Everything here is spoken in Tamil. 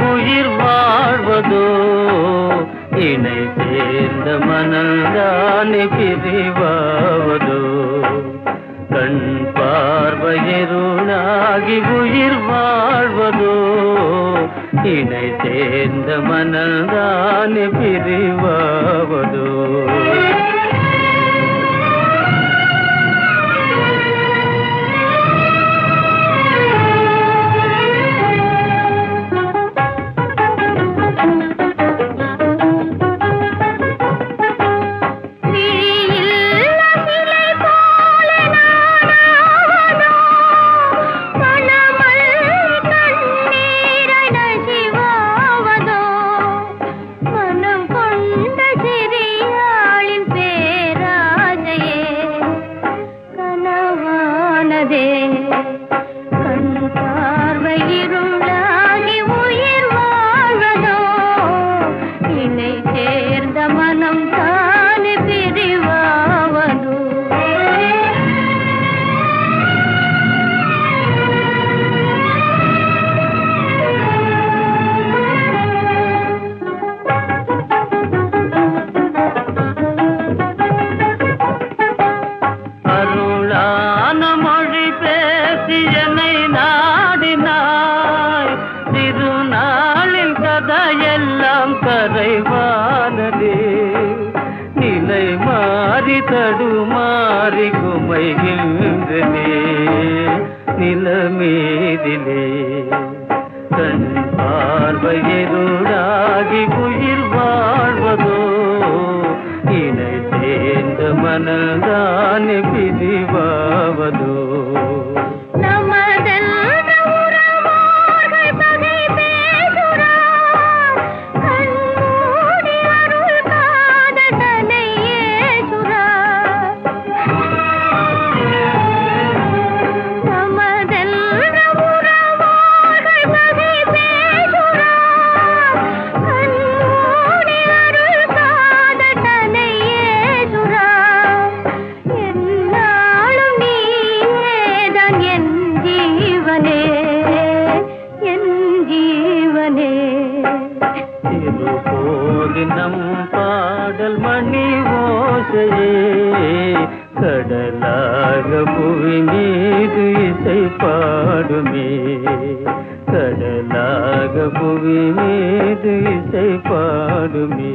உயிர் வாழ்வதோ இணை சேர்ந்த மனந்தானே பிரிவாவதோ கண் பார்வையிருளாகி உயிர் வாழ்வதோ இணை சேர்ந்த மனந்தானே பிரிவாவதோ கண் பார்வையிருளாகி உயிர் வாழ்வதோ இணை சேர்ந்த மனம் தானே பிரிவாவதோ எல்லாம் கரைவானதே நிலை மாறி தடுமாறி குமைகின்றனே நிலமேதிலே கண் பார்வையிருளாகி உயிர் வாழ்வதோ இணை சேர்ந்த மனதானே பிரிவாவதோ நம் பாடல் மணி ஓசையே கடலாக புவி மீது இசை பாடுமே கடலாக புவி மீது இசை பாடுமே